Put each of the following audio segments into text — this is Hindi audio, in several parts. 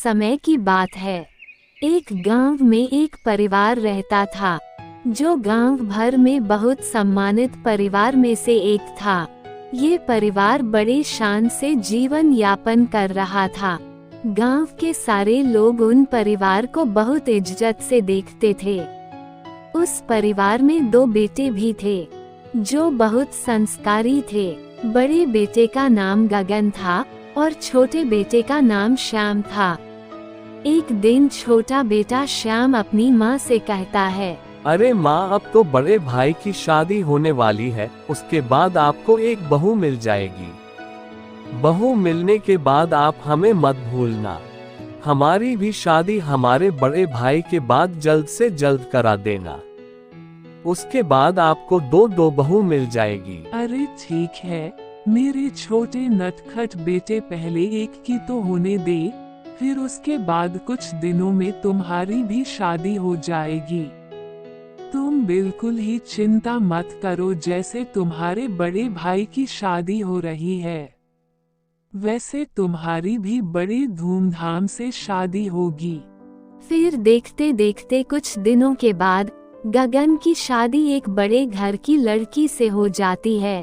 समय की बात है। एक गांव में एक परिवार रहता था, जो गांव भर में बहुत सम्मानित परिवार में से एक था। ये परिवार बड़े शान से जीवन यापन कर रहा था। गांव के सारे लोग उन परिवार को बहुत इज्जत से देखते थे। उस परिवार में 2 बेटे भी थे, जो बहुत संस्कारी थे। बड़े बेटे का नाम गगन था और छोटे बेटे का नाम श्याम था। एक दिन छोटा बेटा श्याम अपनी माँ से कहता है, अरे माँ, अब तो बड़े भाई की शादी होने वाली है, उसके बाद आपको एक बहू मिल जाएगी। बहू मिलने के बाद आप हमें मत भूलना। हमारी भी शादी हमारे बड़े भाई के बाद जल्द से जल्द करा देना। उसके बाद आपको 2 बहू मिल जाएगी। अरे ठीक है मेरे छोटे नटखट बेटे, पहले एक की तो होने दे, फिर उसके बाद कुछ दिनों में तुम्हारी भी शादी हो जाएगी। तुम बिल्कुल ही चिंता मत करो, जैसे तुम्हारे बड़े भाई की शादी हो रही है वैसे तुम्हारी भी बड़ी धूमधाम से शादी होगी। फिर देखते देखते कुछ दिनों के बाद गगन की शादी एक बड़े घर की लड़की से हो जाती है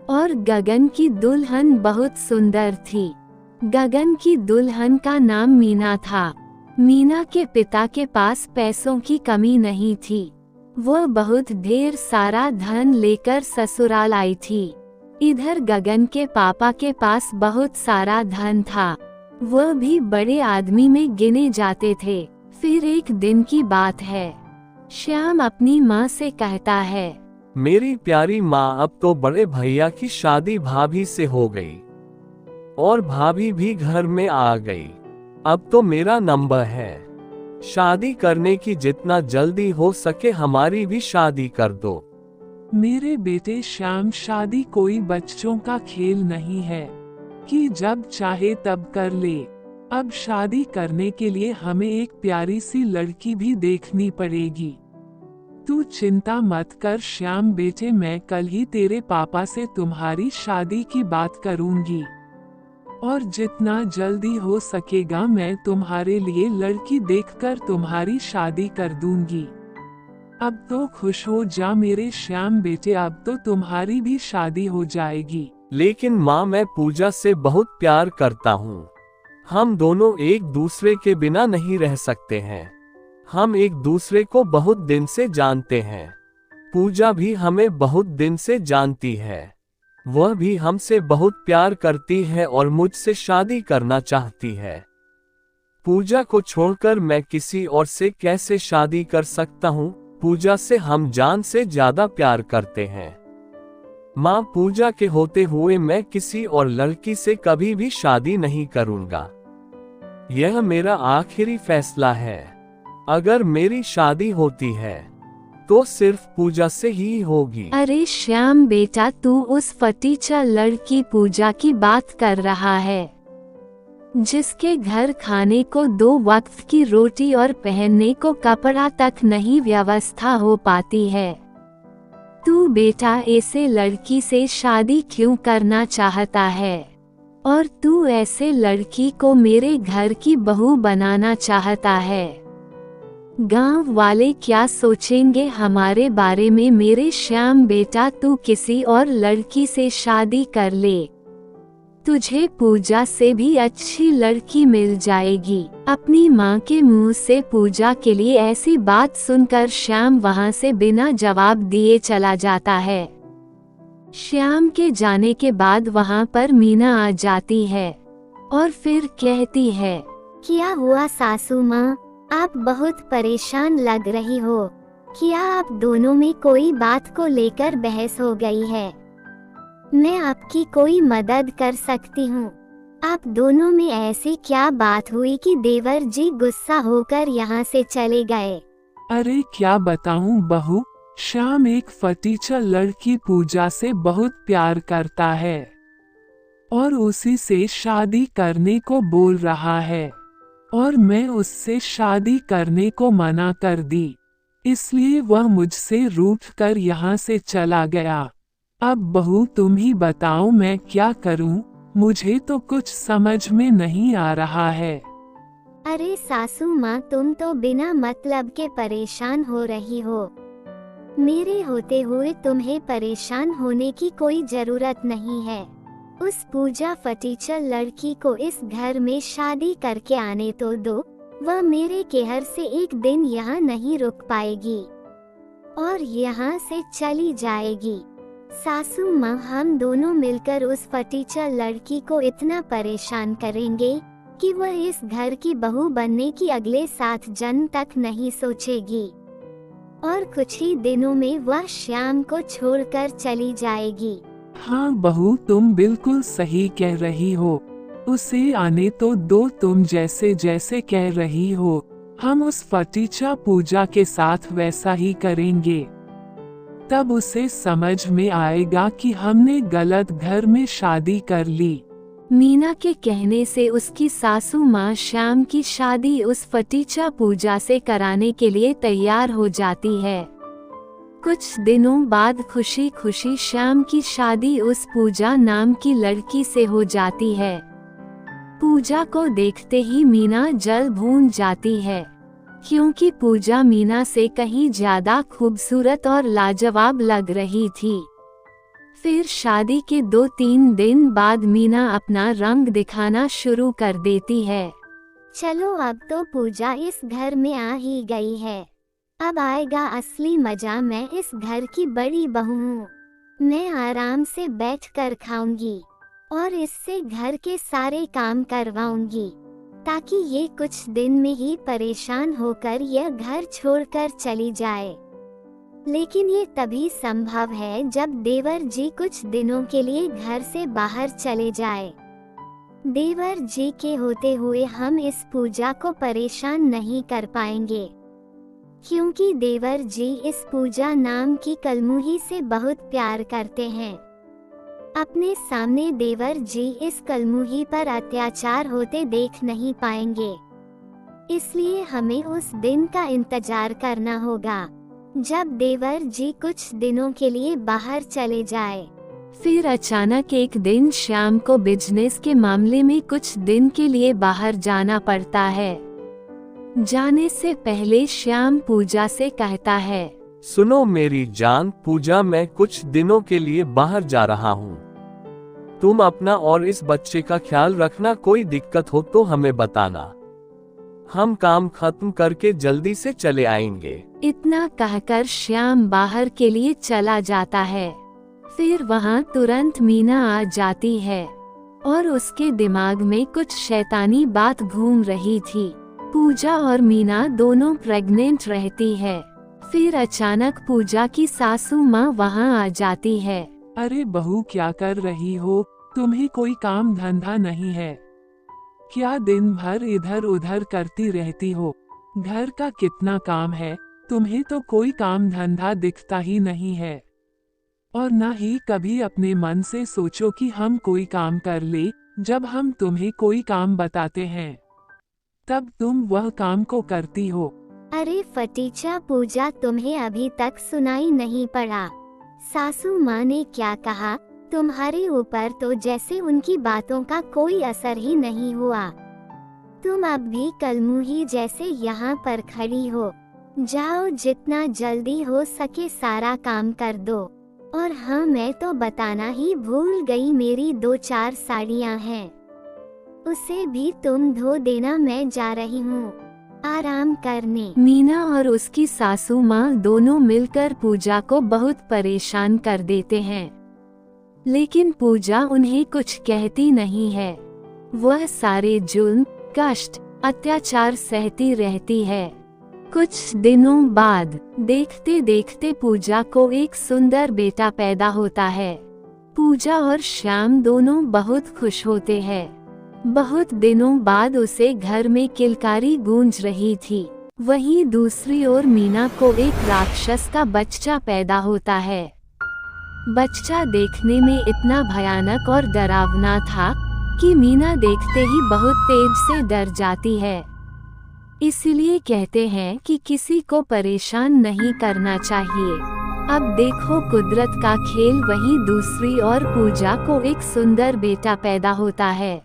और गगन की दुल्हन बहुत सुंदर थी। गगन की दुल्हन का नाम मीना था। मीना के पिता के पास पैसों की कमी नहीं थी। वह बहुत ढेर सारा धन लेकर ससुराल आई थी। इधर गगन के पापा के पास बहुत सारा धन था। वह भी बड़े आदमी में गिने जाते थे। फिर एक दिन की बात है, श्याम अपनी माँ से कहता है, मेरी प्यारी माँ, अब तो बड़े भैया की शादी भाभी से हो गई और भाभी भी घर में आ गई। अब तो मेरा नंबर है। शादी करने की, जितना जल्दी हो सके हमारी भी शादी कर दो। मेरे बेटे श्याम, शादी कोई बच्चों का खेल नहीं है कि जब चाहे तब कर ले। अब शादी करने के लिए हमें एक प्यारी सी लड़की भी देखनी पड़ेगी। तू चिंता मत कर श्याम बेटे, मैं कल ही तेरे पापा से तुम्हारी शादी की बात करूंगी और जितना जल्दी हो सकेगा मैं तुम्हारे लिए लड़की देखकर तुम्हारी शादी कर दूंगी। अब तो खुश हो जा मेरे श्याम बेटे, अब तो तुम्हारी भी शादी हो जाएगी। लेकिन माँ, मैं पूजा से बहुत प्यार करता हूँ। हम दोनों एक दूसरे के बिना नहीं रह सकते हैं। हम एक दूसरे को बहुत दिन से जानते हैं। पूजा भी हमें बहुत दिन से जानती है। वह भी हमसे बहुत प्यार करती है और मुझसे शादी करना चाहती है। पूजा को छोड़कर मैं किसी और से कैसे शादी कर सकता हूँ? पूजा से हम जान से ज्यादा प्यार करते हैं। माँ, पूजा के होते हुए मैं किसी और लड़की से कभी भी शादी नहीं करूँगा। यह मेरा आखिरी फैसला है। अगर मेरी शादी होती है तो सिर्फ पूजा से ही होगी। अरे श्याम बेटा, तू उस फटीचा लड़की पूजा की बात कर रहा है, जिसके घर खाने को 2 वक्त की रोटी और पहनने को कपड़ा तक नहीं व्यवस्था हो पाती है। तू बेटा ऐसे लड़की से शादी क्यों करना चाहता है? और तू ऐसे लड़की को मेरे घर की बहू बनाना चाहता है? गांव वाले क्या सोचेंगे हमारे बारे में? मेरे श्याम बेटा, तू किसी और लड़की से शादी कर ले, तुझे पूजा से भी अच्छी लड़की मिल जाएगी। अपनी माँ के मुंह से पूजा के लिए ऐसी बात सुनकर श्याम वहाँ से बिना जवाब दिए चला जाता है। श्याम के जाने के बाद वहाँ पर मीना आ जाती है और फिर कहती है, क्या हुआ सासू माँ, आप बहुत परेशान लग रही हो। क्या आप दोनों में कोई बात को लेकर बहस हो गई है? मैं आपकी कोई मदद कर सकती हूँ। आप दोनों में ऐसी क्या बात हुई कि देवर जी गुस्सा होकर यहाँ से चले गए? अरे क्या बताऊँ बहू, श्याम एक फटीचा लड़की पूजा से बहुत प्यार करता है और उसी से शादी करने को बोल रहा है और मैं उससे शादी करने को मना कर दी, इसलिए वह मुझसे रूठकर यहाँ से चला गया। अब बहू तुम ही बताओ मैं क्या करूं? मुझे तो कुछ समझ में नहीं आ रहा है। अरे सासू माँ, तुम तो बिना मतलब के परेशान हो रही हो। मेरे होते हुए तुम्हें परेशान होने की कोई जरूरत नहीं है। उस पूजा फटीचर लड़की को इस घर में शादी करके आने तो दो। वह मेरे कहर से एक दिन यहाँ नहीं रुक पाएगी और यहाँ से चली जाएगी। सासू माँ, हम दोनों मिलकर उस फटीचर लड़की को इतना परेशान करेंगे कि वह इस घर की बहू बनने की अगले 7 जन्म तक नहीं सोचेगी और कुछ ही दिनों में वह श्याम को छोड़कर चली जाएगी। हाँ बहू, तुम बिल्कुल सही कह रही हो। उसे आने तो दो। तुम जैसे जैसे कह रही हो हम उस फटीचा पूजा के साथ वैसा ही करेंगे। तब उसे समझ में आएगा कि हमने गलत घर में शादी कर ली। मीना के कहने से उसकी सासू माँ श्याम की शादी उस फटीचा पूजा से कराने के लिए तैयार हो जाती है। कुछ दिनों बाद खुशी खुशी श्याम की शादी उस पूजा नाम की लड़की से हो जाती है। पूजा को देखते ही मीना जल भून जाती है, क्योंकि पूजा मीना से कहीं ज्यादा खूबसूरत और लाजवाब लग रही थी। फिर शादी के 2-3 दिन बाद मीना अपना रंग दिखाना शुरू कर देती है। चलो, अब तो पूजा इस घर में आ ही गई है। अब आएगा असली मजा। मैं इस घर की बड़ी बहू हूँ। मैं आराम से बैठकर खाऊंगी और इससे घर के सारे काम करवाऊंगी, ताकि ये कुछ दिन में ही परेशान होकर यह घर छोड़कर चली जाए। लेकिन ये तभी संभव है जब देवर जी कुछ दिनों के लिए घर से बाहर चले जाए। देवर जी के होते हुए हम इस पूजा को परेशान नहीं कर पाएंगे, क्योंकि देवर जी इस पूजा नाम की कलमुही से बहुत प्यार करते हैं। अपने सामने देवर जी इस कलमुही पर अत्याचार होते देख नहीं पाएंगे, इसलिए हमें उस दिन का इंतजार करना होगा जब देवर जी कुछ दिनों के लिए बाहर चले जाए। फिर अचानक एक दिन श्याम को बिजनेस के मामले में कुछ दिन के लिए बाहर जाना पड़ता है। जाने से पहले श्याम पूजा से कहता है, सुनो मेरी जान पूजा, मैं कुछ दिनों के लिए बाहर जा रहा हूँ। तुम अपना और इस बच्चे का ख्याल रखना। कोई दिक्कत हो तो हमें बताना। हम काम खत्म करके जल्दी से चले आएंगे। इतना कहकर श्याम बाहर के लिए चला जाता है। फिर वहाँ तुरंत मीना आ जाती है और उसके दिमाग में कुछ शैतानी बात घूम रही थी। पूजा और मीना दोनों प्रेग्नेंट रहती है। फिर अचानक पूजा की सासू माँ वहाँ आ जाती है। अरे बहू, क्या कर रही हो? तुम्हें कोई काम धंधा नहीं है क्या? दिन भर इधर उधर करती रहती हो। घर का कितना काम है, तुम्हें तो कोई काम धंधा दिखता ही नहीं है। और न ही कभी अपने मन से सोचो कि हम कोई काम कर ले। जब हम तुम्हें कोई काम बताते हैं तब तुम वह काम को करती हो। अरे फटीचा पूजा, तुम्हें अभी तक सुनाई नहीं पड़ा सासू माँ ने क्या कहा? तुम्हारे ऊपर तो जैसे उनकी बातों का कोई असर ही नहीं हुआ। तुम अब भी कलमुही जैसे यहाँ पर खड़ी हो। जाओ, जितना जल्दी हो सके सारा काम कर दो। और हाँ, मैं तो बताना ही भूल गई, मेरी 2-4 साड़ियाँ हैं, उसे भी तुम धो देना। मैं जा रही हूँ आराम करने। मीना और उसकी सासू माँ दोनों मिलकर पूजा को बहुत परेशान कर देते हैं, लेकिन पूजा उन्हें कुछ कहती नहीं है। वह सारे जुल्म, कष्ट, अत्याचार सहती रहती है। कुछ दिनों बाद देखते देखते पूजा को एक सुंदर बेटा पैदा होता है। पूजा और श्याम दोनों बहुत खुश होते हैं। बहुत दिनों बाद उसे घर में किलकारी गूंज रही थी। वहीं दूसरी ओर मीना को एक राक्षस का बच्चा पैदा होता है। बच्चा देखने में इतना भयानक और डरावना था कि मीना देखते ही बहुत तेज से डर जाती है। इसलिए कहते हैं कि किसी को परेशान नहीं करना चाहिए। अब देखो कुदरत का खेल। वहीं दूसरी ओर पूजा को एक सुंदर बेटा पैदा होता है।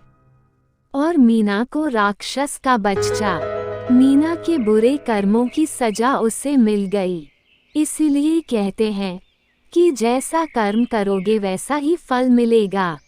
और मीना को राक्षस का बच्चा। मीना के बुरे कर्मों की सजा उसे मिल गई। इसीलिए कहते हैं कि जैसा कर्म करोगे वैसा ही फल मिलेगा।